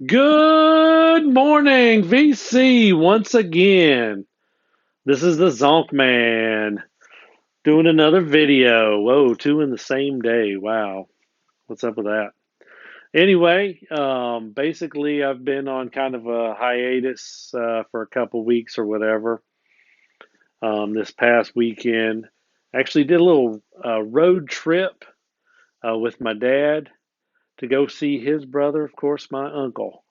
Good morning, VC, once again. This is the Zonkman doing another video. Whoa, two in the same day. Wow. What's up with that? Anyway, basically, I've been on kind of a hiatus for a couple weeks or whatever. This past weekend, actually did a little road trip with my dad to go see his brother, of course, my uncle.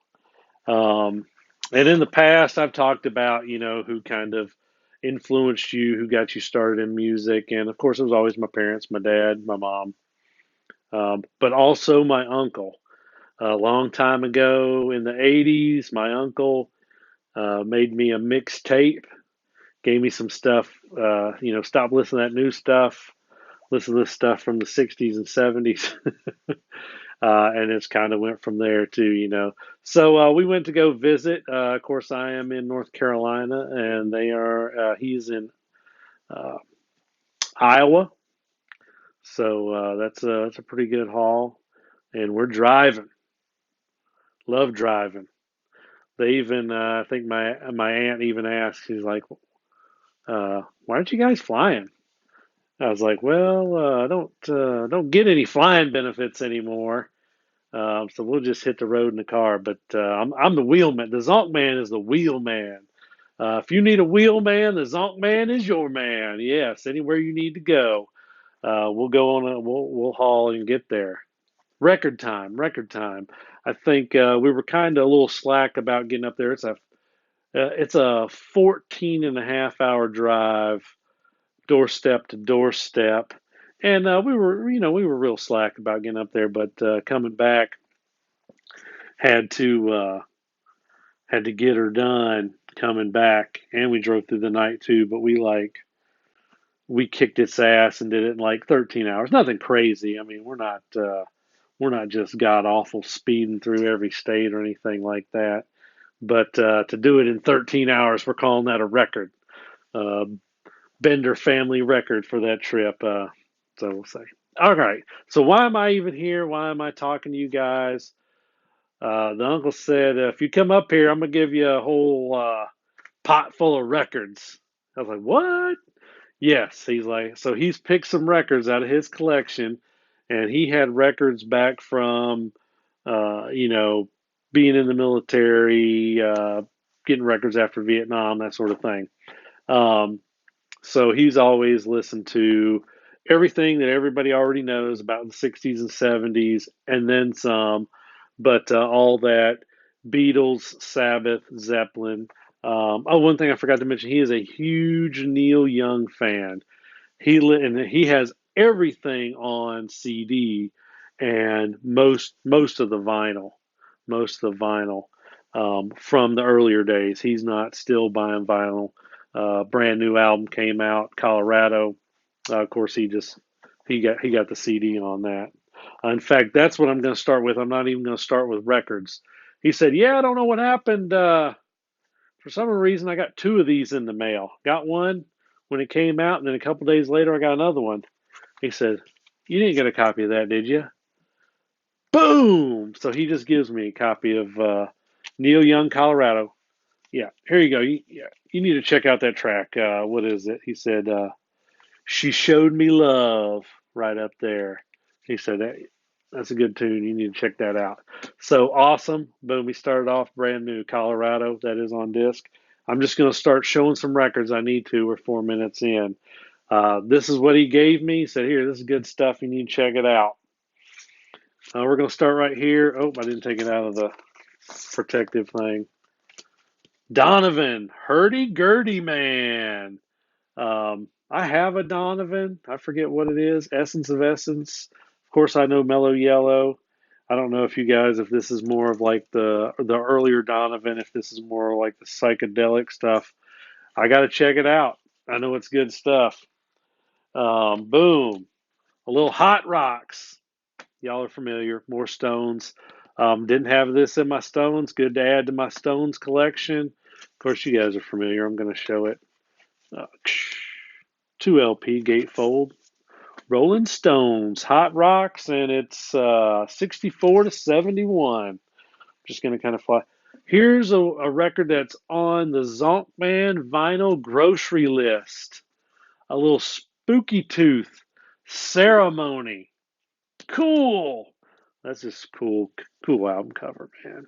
Um, and in the past, I've talked about, who kind of influenced you, who got you started in music. And of course, it was always my parents, my dad, my mom, but also my uncle. A long time ago in the 80s, my uncle made me a mixtape, gave me some stuff, stop listening to that new stuff, listen to this stuff from the 60s and 70s. And it's kind of went from there too. So we went to go visit. Of course, I am in North Carolina, and they are. He's in uh, Iowa, so that's a pretty good haul. And we're driving. Love driving. They even, I think my aunt even asked. She's like, "Why aren't you guys flying?" I was like, "Well, don't get any flying benefits anymore." So we'll just hit the road in the car. But I'm the wheelman. The Zonk man is the wheel man. If you need a wheel man, the Zonk man is your man. Yes, anywhere you need to go, we'll go on. We'll haul and get there. Record time, record time. I think we were kind of a little slack about getting up there. It's a 14 and a half hour drive, doorstep to doorstep. And we were real slack about getting up there, but coming back, had to uh, had to get her done coming back, and we drove through the night too. But we kicked its ass and did it in like 13 hours. Nothing crazy. I mean, we're not just god awful speeding through every state or anything like that. But to do it in 13 hours, we're calling that a record. Uh, Bender family record for that trip. So we'll say. All right. So why am I even here? Why am I talking to you guys? The uncle said, if you come up here, I'm going to give you a whole pot full of records. I was like, what? Yes. He's like, so he's picked some records out of his collection, and he had records back from, uh, you know, being in the military, getting records after Vietnam, that sort of thing. Um, so he's always listened to everything that everybody already knows about the 60s and 70s, and then some, but all that Beatles, Sabbath, Zeppelin. One thing I forgot to mention, he is a huge Neil Young fan. And he has everything on CD and most of the vinyl, from the earlier days. He's not still buying vinyl. Brand new album came out, Colorado. Of course, he got the CD on that. In fact, that's what I'm going to start with. I'm not even going to start with records. He said, "Yeah, I don't know what happened. For some reason, I got two of these in the mail. Got one when it came out, and then a couple days later, I got another one." He said, "You didn't get a copy of that, did you?" Boom! So he just gives me a copy of Neil Young, Colorado. Yeah, here you go. You need to check out that track. What is it? He said, "She Showed Me Love," right up there. He said, That's a good tune. You need to check that out." So awesome. Boom. We started off brand new Colorado. That is on disc. I'm just going to start showing some records I need to. We're 4 minutes in. This is what he gave me. He said, "Here, this is good stuff. You need to check it out." We're going to start right here. Oh, I didn't take it out of the protective thing. Donovan, Hurdy Gurdy Man. I have a Donovan. I forget what it is. Essence of Essence. Of course, I know Mellow Yellow. I don't know if you guys, if this is more of like the earlier Donovan, if this is more like the psychedelic stuff. I got to check it out. I know it's good stuff. Boom. A little Hot Rocks. Y'all are familiar. More Stones. Didn't have this in my Stones. Good to add to my Stones collection. Of course, you guys are familiar. I'm going to show it. Uh, 2 LP gatefold. Rolling Stones, Hot Rocks, and it's 64 to 71. Just going to kind of fly. Here's a record that's on the Zonkman vinyl grocery list. A little Spooky Tooth Ceremony. Cool. That's just cool album cover, man.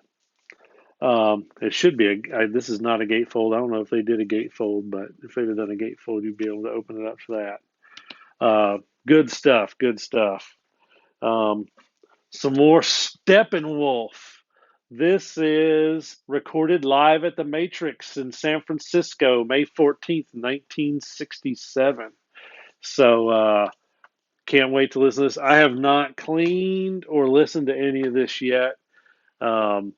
It should be this is not a gatefold. I don't know if they did a gatefold, but if they'd have done a gatefold, you'd be able to open it up for that. Good stuff. Good stuff. Um, some more Steppenwolf. This is recorded live at the Matrix in San Francisco, May 14th, 1967. So can't wait to listen to this. I have not cleaned or listened to any of this yet. Um,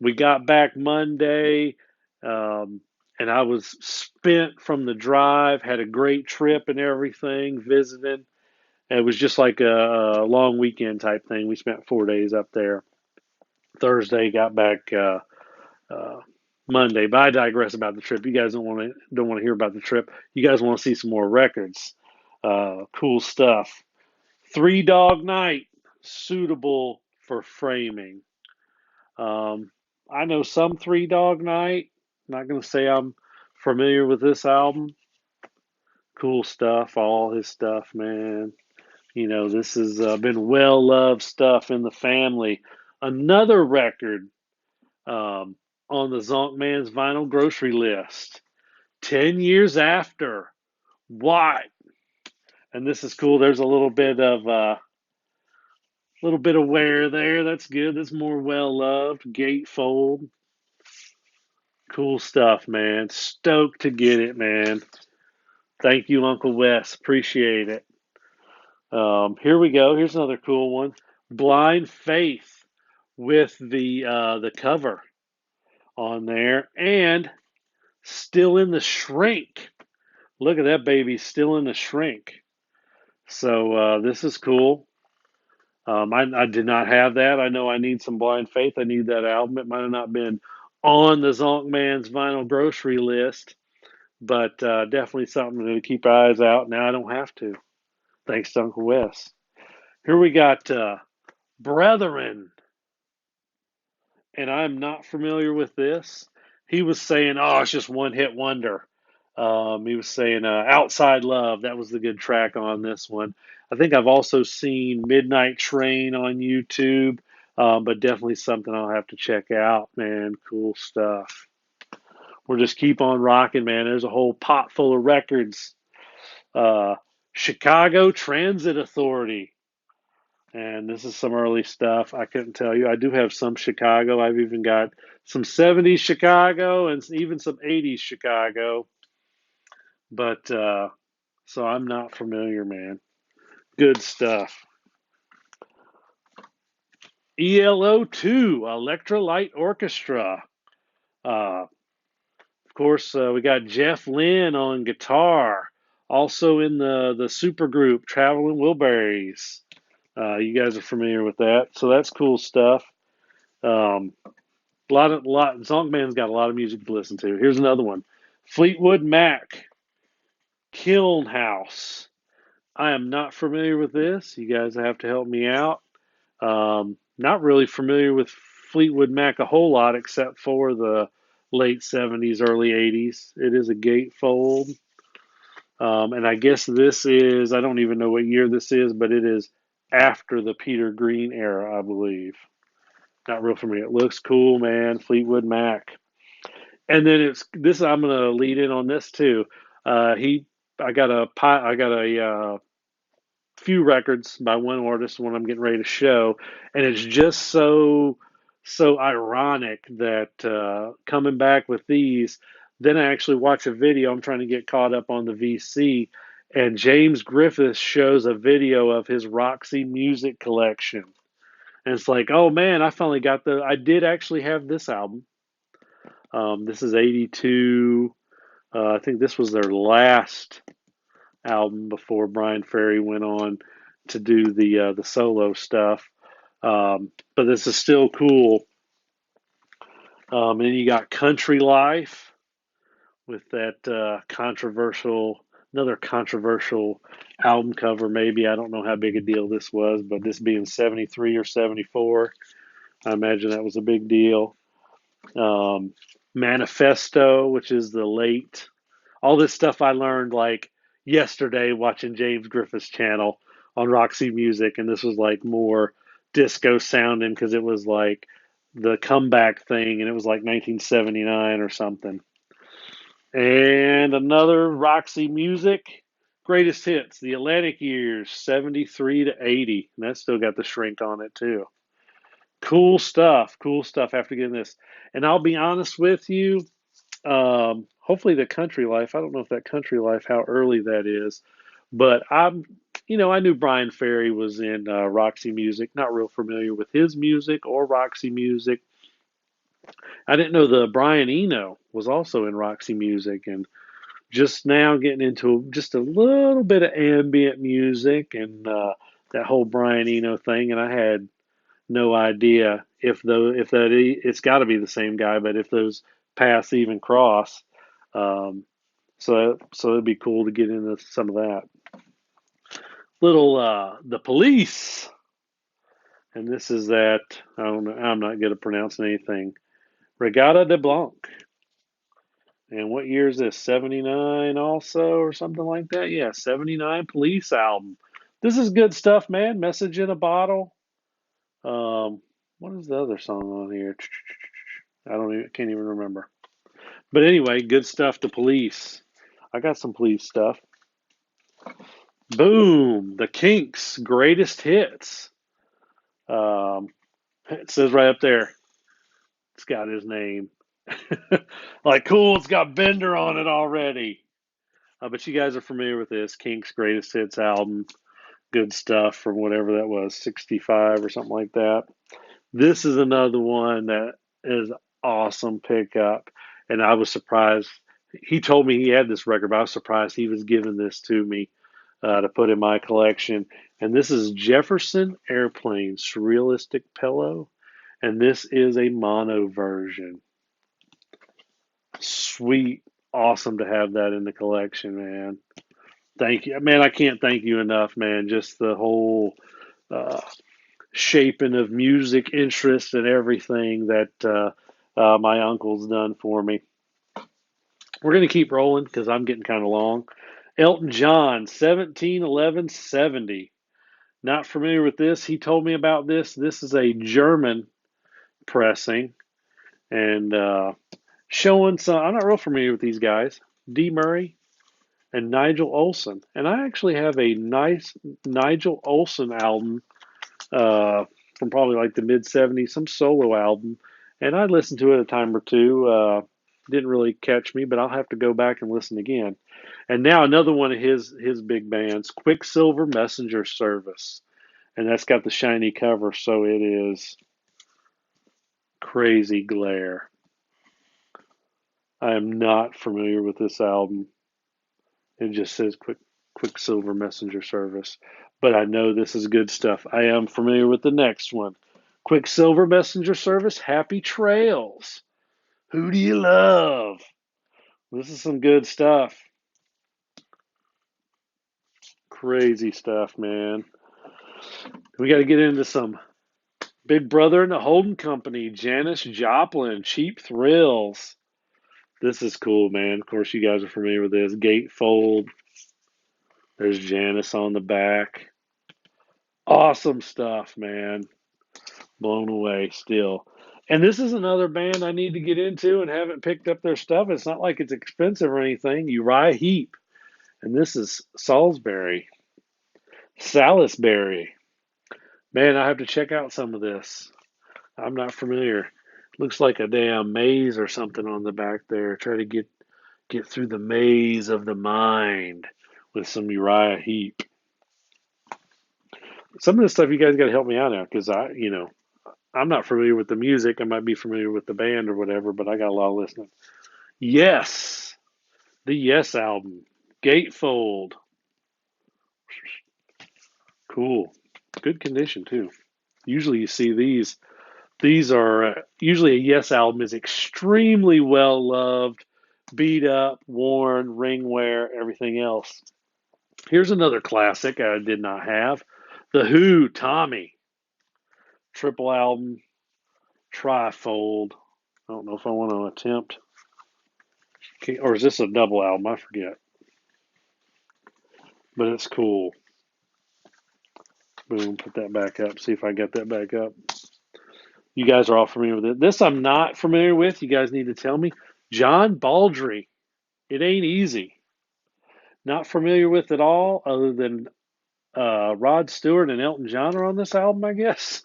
we got back Monday, and I was spent from the drive, had a great trip and everything, visiting. It was just like a long weekend type thing. We spent 4 days up there. Thursday, got back uh, Monday. But I digress about the trip. You guys don't want to hear about the trip. You guys want to see some more records. Cool stuff. Three Dog Night, suitable for framing. Um, I know some Three Dog Night. Not going to say I'm familiar with this album. Cool stuff, all his stuff, man. This has been well loved stuff in the family. Another record um, on the Zonkman's vinyl grocery list. 10 years after. What? And this is cool. There's a little bit of wear there. That's good. That's more well loved. Gatefold. Cool stuff, man. Stoked to get it, man. Thank you, Uncle Wes. Appreciate it. Here we go. Here's another cool one. Blind Faith with the cover on there, and Still in the Shrink. Look at that baby, Still in the Shrink. So this is cool. I did not have that. I know I need some Blind Faith. I need that album. It might have not been on the Zonkman's vinyl grocery list, but definitely something to keep our eyes out. Now I don't have to. Thanks to Uncle Wes. Here we got Brethren, and I'm not familiar with this. He was saying, "Oh, it's just one hit wonder." He was saying, "Outside Love." That was the good track on this one. I think I've also seen Midnight Train on YouTube, but definitely something I'll have to check out. Man, cool stuff. We'll just keep on rocking, man. There's a whole pot full of records. Uh, Chicago Transit Authority. And this is some early stuff. I couldn't tell you. I do have some Chicago. I've even got some 70s Chicago and even some 80s Chicago. But so I'm not familiar, man. Good stuff. ELO2, Electrolyte Orchestra. Of course, we got Jeff Lynne on guitar. Also in the supergroup Traveling Wilburys. You guys are familiar with that, so that's cool stuff. Um, Zonkman's got a lot of music to listen to. Here's another one: Fleetwood Mac, Kiln House. I am not familiar with this. You guys have to help me out. Not really familiar with Fleetwood Mac a whole lot, except for the late 70s, early 80s. It is a gatefold. And I guess this is, I don't even know what year this is, but it is after the Peter Green era, I believe. Not real familiar. It looks cool, man. Fleetwood Mac. And then it's this. I'm gonna lead in on this too. I got a few records by one artist when I'm getting ready to show, and it's just so ironic that coming back with these, then I actually watch a video. I'm trying to get caught up on the VC, and James Griffiths shows a video of his Roxy music collection, and it's like, oh man, I finally got I did actually have this album. This is '82. I think this was their last album before Brian Ferry went on to do the solo stuff. But this is still cool. And you got Country Life with that another controversial album cover. Maybe I don't know how big a deal this was, but this being '73 or '74. I imagine that was a big deal. Um, Manifesto, which is the late, all this stuff I learned like yesterday watching James Griffith's channel on Roxy Music, and this was like more disco sounding because it was like the comeback thing, and it was like 1979 or something. And another Roxy Music greatest hits, the Atlantic years, 73 to 80, and that still got the shrink on it too. Cool stuff after getting this. And I'll be honest with you, hopefully the country life. I don't know if that country life, how early that is, but I knew Brian Ferry was in Roxy Music. Not real familiar with his music or Roxy Music. I didn't know the Brian Eno was also in Roxy Music, and just now getting into just a little bit of ambient music and that whole Brian Eno thing. And I had no idea it's got to be the same guy, but if those paths even cross. Um, so it'd be cool to get into some of that. Little the police, and this is that I don't know. I'm not good at pronouncing anything. Regatta de Blanc. And what year is this? 79 also or something like that? Yeah, 79 Police album. This is good stuff, man. Message in a bottle. Um, what is the other song on here? Can't even remember. But anyway, good stuff to Police. I got some Police stuff. Boom, the Kinks' greatest hits. Um, it says right up there. It's got his name. Like, cool, it's got Bender on it already. But you guys are familiar with this Kinks' greatest hits album. Good stuff from whatever that was, 65 or something like that. This is another one that is awesome pickup. And I was surprised. He told me he had this record, but I was surprised he was giving this to me to put in my collection. And this is Jefferson Airplane Surrealistic Pillow. And this is a mono version. Sweet. Awesome to have that in the collection, man. Thank you. Man, I can't thank you enough, man. Just the whole uh, shaping of music interest and everything that my uncle's done for me. We're going to keep rolling because I'm getting kind of long. Elton John, 171170. Not familiar with this. He told me about this. This is a German pressing and showing some. I'm not real familiar with these guys. D. Murray and Nigel Olson. And I actually have a nice Nigel Olson album from probably like the mid 70s, some solo album. And I listened to it a time or two. Didn't really catch me, but I'll have to go back and listen again. And now another one of his big bands, Quicksilver Messenger Service, and that's got the shiny cover, so it is crazy glare. I am not familiar with this album. It just says Quicksilver Messenger Service, but I know this is good stuff. I am familiar with the next one, Quicksilver Messenger Service. Happy Trails. Who do you love? This is some good stuff. Crazy stuff, man. We got to get into some Big Brother and the Holding Company, Janis Joplin, Cheap Thrills. This is cool, man. Of course, you guys are familiar with this. Gatefold. There's Janice on the back. Awesome stuff, man. Blown away still. And this is another band I need to get into and haven't picked up their stuff. It's not like it's expensive or anything. Uriah Heep. And this is Salisbury. Salisbury. Man, I have to check out some of this. I'm not familiar. Looks like a damn maze or something on the back there. Try to get through the maze of the mind with some Uriah Heep. Some of this stuff you guys got to help me out now because I'm not familiar with the music. I might be familiar with the band or whatever, but I got a lot of listening. Yes, the Yes album, Gatefold. Cool, good condition too. Usually you see these. These are usually a Yes album is extremely well loved, beat up, worn, ring wear, everything else. Here's another classic I did not have. The Who, Tommy. Triple album. Trifold. I don't know if I want to attempt. Or is this a double album? I forget. But it's cool. Boom, put that back up. See if I get that back up. You guys are all familiar with it. This I'm not familiar with. You guys need to tell me. John Baldry. It ain't easy. Not familiar with at all, other than Rod Stewart and Elton John are on this album, I guess.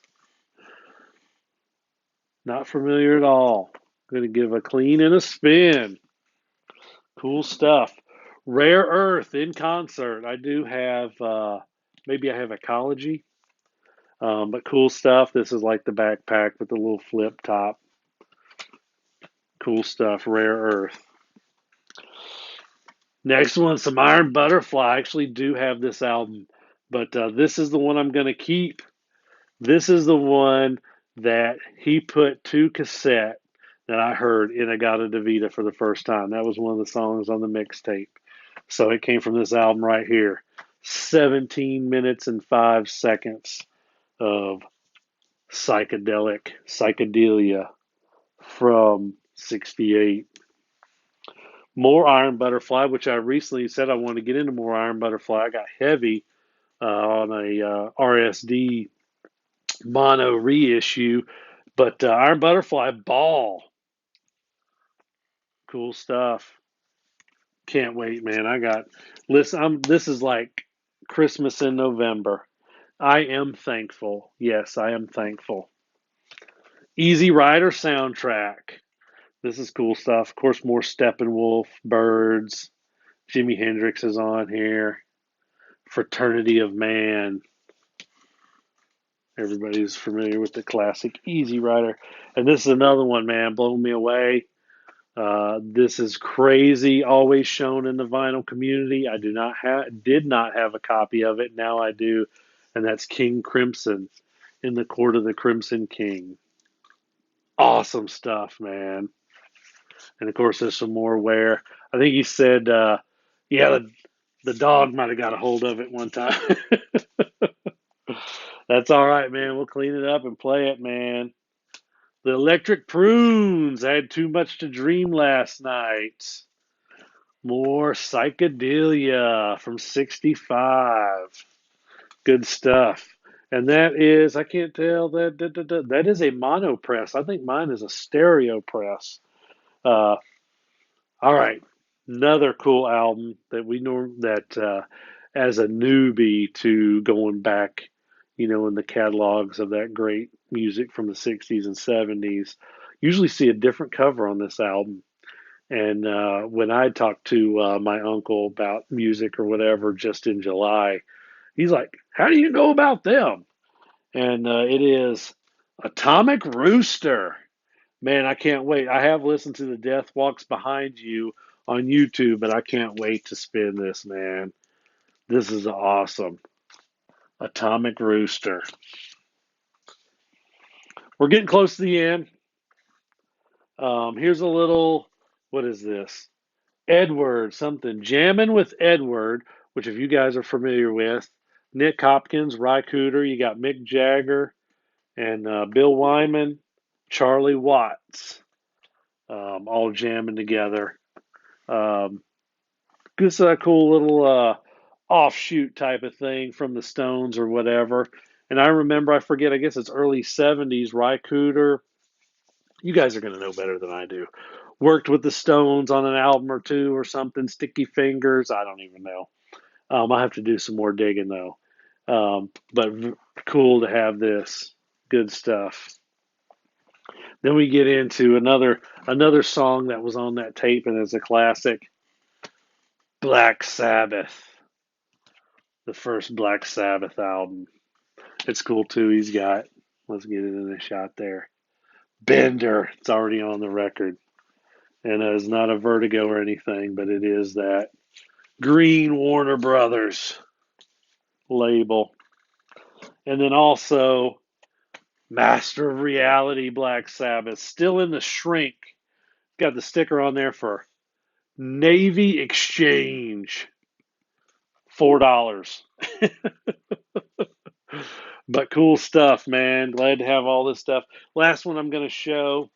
Not familiar at all. Going to give a clean and a spin. Cool stuff. Rare Earth in concert. I do have, maybe I have Ecology, but cool stuff. This is like the backpack with the little flip top. Cool stuff. Rare Earth. Next one, some Iron Butterfly. I actually do have this album, but this is the one I'm going to keep. This is the one that he put to cassette that I heard in Agata Davida for the first time. That was one of the songs on the mixtape. So it came from this album right here. 17 minutes and 5 seconds of psychedelia from 68. More Iron Butterfly, which I recently said I wanted to get into more Iron Butterfly. I got heavy on a RSD mono reissue, but Iron Butterfly Ball, cool stuff. Can't wait, man. I got listen. This is like Christmas in November. I am thankful. Yes, I am thankful. Easy Rider soundtrack. This is cool stuff. Of course, more Steppenwolf, Birds. Jimi Hendrix is on here. Fraternity of Man. Everybody's familiar with the classic Easy Rider. And this is another one, man, blowing me away. This is crazy. Always shown in the vinyl community. I did not have a copy of it. Now I do, and that's King Crimson in the Court of the Crimson King. Awesome stuff, man. And of course, there's some more where I think he said, yeah, the dog might have got a hold of it one time. That's all right, man. We'll clean it up and play it, man. The Electric Prunes. I had too much to dream last night. More psychedelia from 65. Good stuff. And that is, I can't tell, that is a mono press. I think mine is a stereo press. Uh, all right. Another cool album that we know that as a newbie to going back, in the catalogs of that great music from the 60s and 70s, usually see a different cover on this album. And when I talked to my uncle about music or whatever just in July, he's like, "How do you know about them?" And it is Atomic Rooster. Man, I can't wait. I have listened to the Death Walks Behind You on YouTube, but I can't wait to spin this, man. This is awesome. Atomic Rooster. We're getting close to the end. Here's a little, what is this? Edward, something. Jamming with Edward, which if you guys are familiar with, Nick Hopkins, Ry Cooder, you got Mick Jagger, and Bill Wyman, Charlie Watts, all jamming together. Um, Just a cool little offshoot type of thing from the Stones or whatever. And I remember, I forget, I guess it's early 70s, Ry Cooder. You guys are going to know better than I do. Worked with the Stones on an album or two or something, Sticky Fingers. I don't even know. I'll have to do some more digging though. But cool to have this. Good stuff. Then we get into another song that was on that tape and is a classic. Black Sabbath, the first Black Sabbath album. It's cool too. Let's get it in a shot there. Bender. It's already on the record, and it's not a Vertigo or anything, but it is that Green Warner Brothers label. And then also Master of Reality Black Sabbath, still in the shrink. Got the sticker on there for Navy Exchange. $4. But cool stuff, man. Glad to have all this stuff. Last one I'm going to show,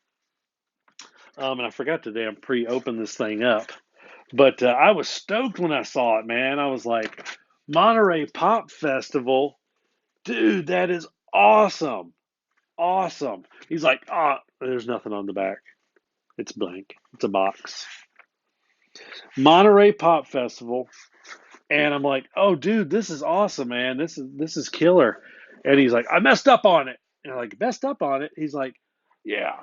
and I forgot to damn pre-open this thing up. But I was stoked when I saw it, man. I was like, Monterey Pop Festival, dude, that is awesome, awesome. He's like, there's nothing on the back. It's blank. It's a box. Monterey Pop Festival, and I'm like, oh, dude, this is awesome, man. This is killer. And he's like, I messed up on it. And I'm like, messed up on it? He's like, yeah.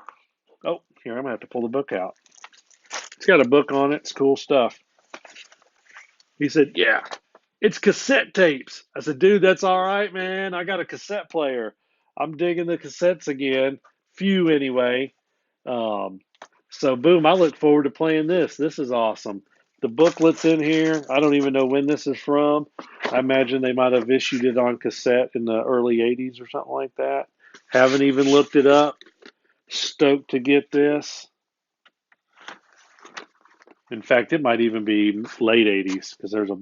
Oh, here, I'm gonna have to pull the book out. It's got a book on it. It's cool stuff. He said, yeah, it's cassette tapes. I said, dude, that's all right, man. I got a cassette player. I'm digging the cassettes again. Few anyway. Um, so boom, I look forward to playing this. This is awesome. The booklet's in here. I don't even know when this is from. I imagine they might have issued it on cassette in the early 80s or something like that. Haven't even looked it up. Stoked to get this. In fact, it might even be late 80s because there's a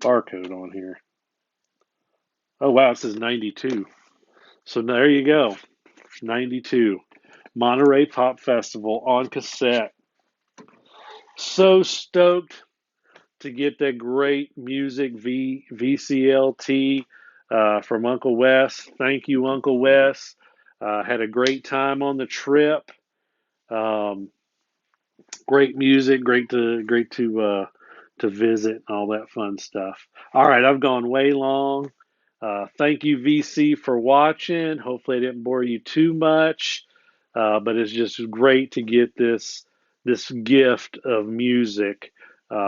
barcode on here. Oh, wow, it says 92. So there you go. 92. Monterey Pop Festival on cassette. So stoked to get that great music VCLT from Uncle Wes. Thank you, Uncle Wes. Had a great time on the trip. Um, Great music, great to visit, and all that fun stuff. All right, I've gone way long. Thank you, VC, for watching. Hopefully, I didn't bore you too much, but it's just great to get this gift of music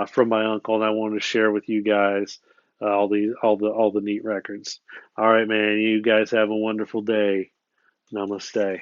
from my uncle, and I wanted to share with you guys all the neat records. All right, man. You guys have a wonderful day. Namaste.